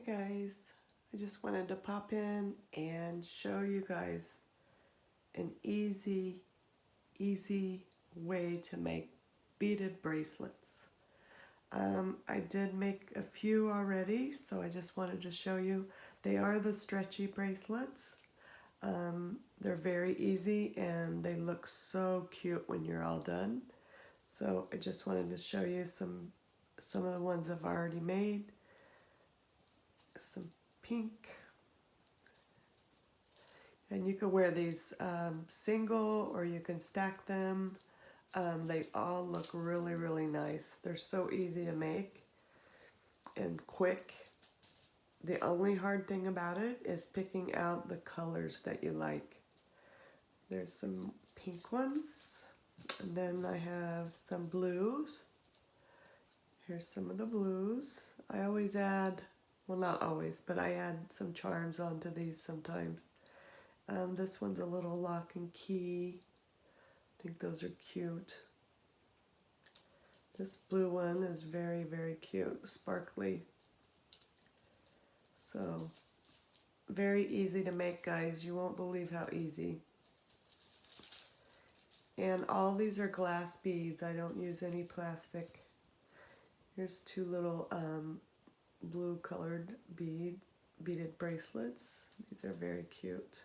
guys, I just wanted to pop in and show you guys an easy way to make beaded bracelets. I did make a few already, so I just wanted to show you. They are the stretchy bracelets. They're very easy and they look so cute when you're all done. So I just wanted to show you some of the ones I've already made. Some pink, and you can wear these single or you can stack them. They all look really nice. They're so easy to make and quick. The only hard thing about it is picking out the colors that you like. There's some pink ones, and then I have some blues. Here's some of the blues. I always add, well, not always, but I add some charms onto these sometimes. This one's a little lock and key. I think those are cute. This blue one is very cute, sparkly. So, very easy to make, guys. You won't believe how easy. And all these are glass beads. I don't use any plastic. Here's two little blue colored beaded bracelets. These are very cute.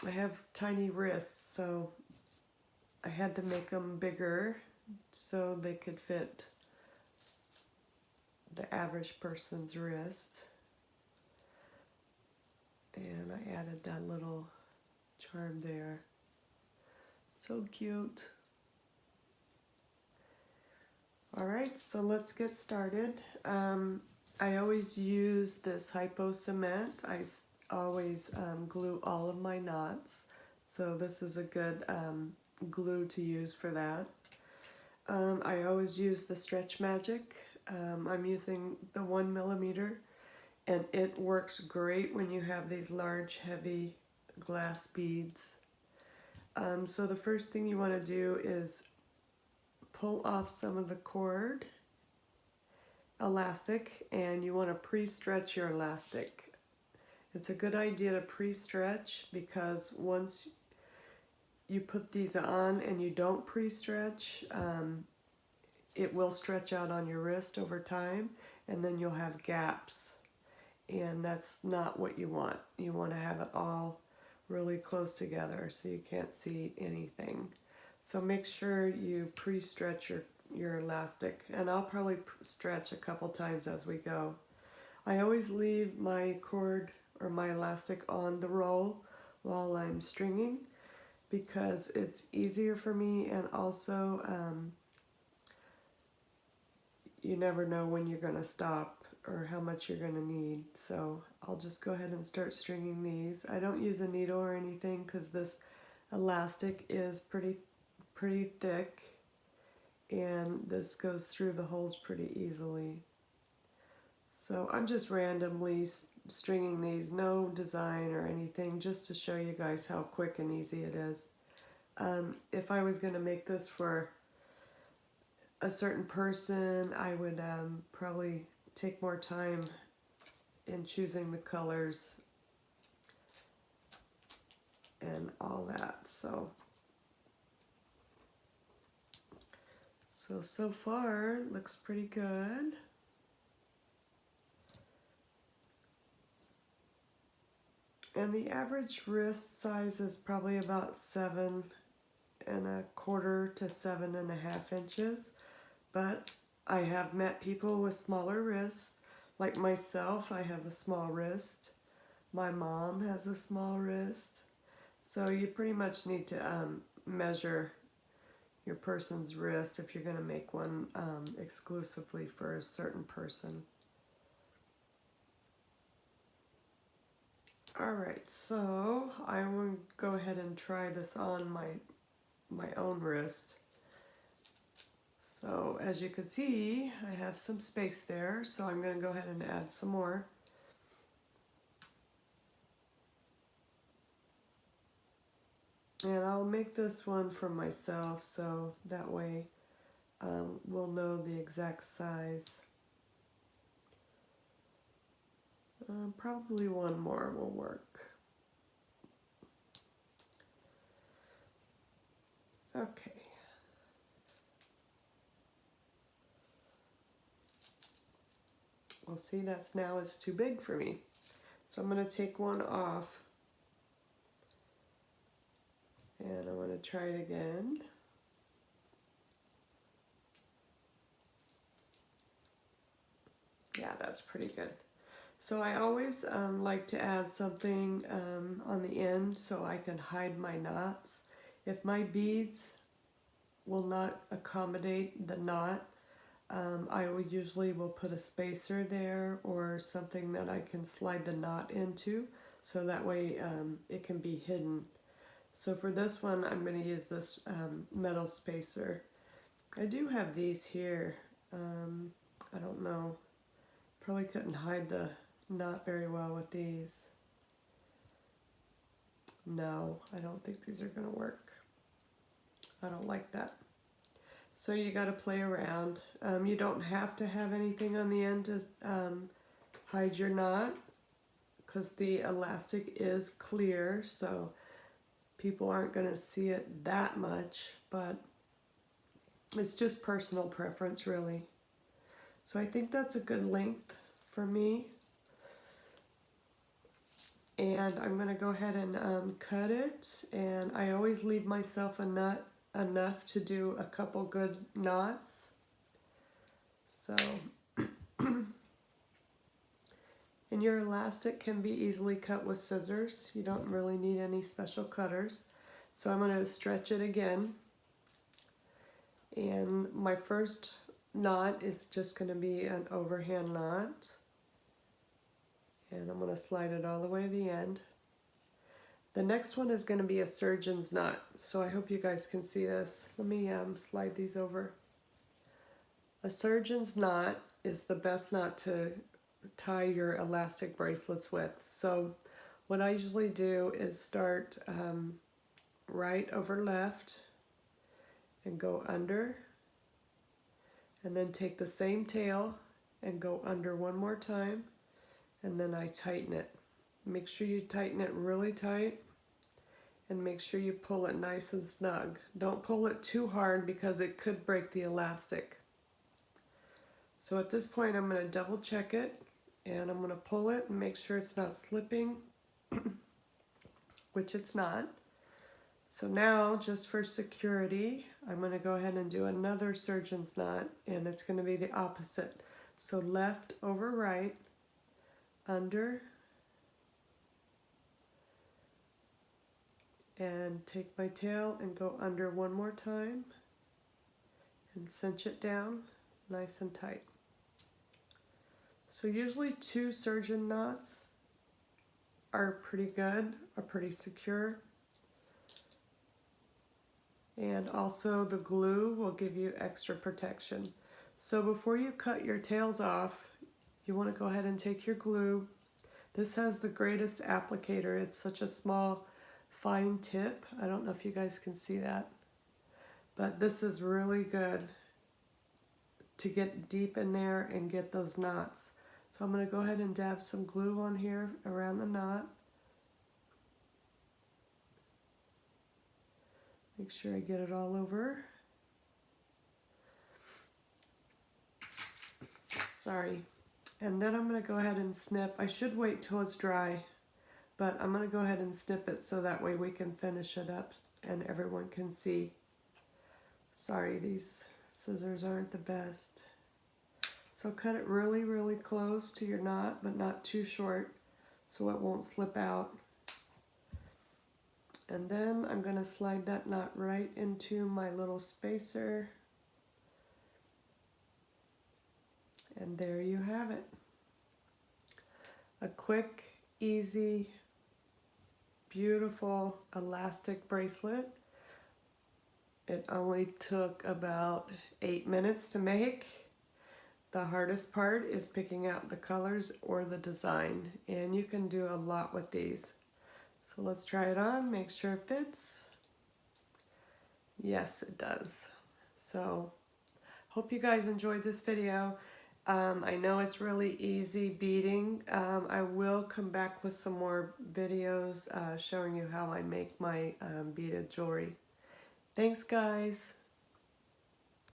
I have tiny wrists, so I had to make them bigger so they could fit the average person's wrist. And I added that little charm there. So cute. Alright, so let's get started. I always use this hypo cement. I always glue all of my knots. So this is a good glue to use for that. I always use the Stretch Magic. I'm using the 1mm, and it works great when you have these large, heavy glass beads. So the first thing you want to do is pull off some of the cord elastic, and you want to pre-stretch your elastic. It's a good idea to pre-stretch because once you put these on and you don't pre-stretch, it will stretch out on your wrist over time, and then you'll have gaps, and that's not what you want. You want to have it all really close together so you can't see anything. So make sure you pre-stretch your elastic, and I'll probably stretch a couple times as we go. I always leave my cord or my elastic on the roll while I'm stringing because it's easier for me, and also you never know when you're going to stop or how much you're going to need. So I'll just go ahead and start stringing these. I don't use a needle or anything because this elastic is pretty thick, and this goes through the holes pretty easily. So I'm just randomly stringing these, no design or anything, just to show you guys how quick and easy it is. If I was going to make this for a certain person, I would probably take more time in choosing the colors and all that. So far, looks pretty good. And the average wrist size is probably about 7¼ to 7½ inches. But I have met people with smaller wrists. Like myself, I have a small wrist. My mom has a small wrist. So you pretty much need to measure your person's wrist if you're going to make one exclusively for a certain person. Alright, so I will go ahead and try this on my own wrist. So as you can see, I have some space there, so I'm going to go ahead and add some more. And I'll make this one for myself, so that way we'll know the exact size. Probably one more will work. Okay. Well, see, that's now is too big for me. So I'm going to take one off. And I'm going to try it again. Yeah, that's pretty good. So I always like to add something on the end so I can hide my knots. If my beads will not accommodate the knot, I will usually put a spacer there or something that I can slide the knot into so that way it can be hidden. So for this one, I'm going to use this metal spacer. I do have these here. I don't know. Probably couldn't hide the knot very well with these. No, I don't think these are going to work. I don't like that. So you got to play around. You don't have to have anything on the end to hide your knot because the elastic is clear, so people aren't going to see it that much, but it's just personal preference really. So I think that's a good length for me. And I'm going to go ahead and cut it, and I always leave myself enough to do a couple good knots. So, and your elastic can be easily cut with scissors. You don't really need any special cutters. So I'm going to stretch it again. And my first knot is just going to be an overhand knot. And I'm going to slide it all the way to the end. The next one is going to be a surgeon's knot. So I hope you guys can see this. Let me slide these over. A surgeon's knot is the best knot to tie your elastic bracelets with. So what I usually do is start right over left and go under, and then take the same tail and go under one more time, and then I tighten it. Make sure you tighten it really tight and make sure you pull it nice and snug. Don't pull it too hard because it could break the elastic. So at this point I'm going to double check it, and I'm going to pull it and make sure it's not slipping, which it's not. So now, just for security, I'm going to go ahead and do another surgeon's knot, and it's going to be the opposite. So left over right, under, and take my tail and go under one more time, and cinch it down nice and tight. So usually 2 surgeon knots are pretty good, are pretty secure. And also the glue will give you extra protection. So before you cut your tails off, you want to go ahead and take your glue. This has the greatest applicator. It's such a small, fine tip. I don't know if you guys can see that, but this is really good to get deep in there and get those knots. So I'm going to go ahead and dab some glue on here around the knot. Make sure I get it all over. Sorry. And then I'm going to go ahead and snip. I should wait till it's dry, but I'm going to go ahead and snip it so that way we can finish it up and everyone can see. Sorry, these scissors aren't the best. So cut it really, really close to your knot, but not too short so it won't slip out. And then I'm going to slide that knot right into my little spacer. And there you have it. A quick, easy, beautiful elastic bracelet. It only took about 8 minutes to make. The hardest part is picking out the colors or the design, and you can do a lot with these. So let's try it on, make sure it fits. Yes, it does. So hope you guys enjoyed this video. I know it's really easy beading. I will come back with some more videos showing you how I make my beaded jewelry. Thanks, guys.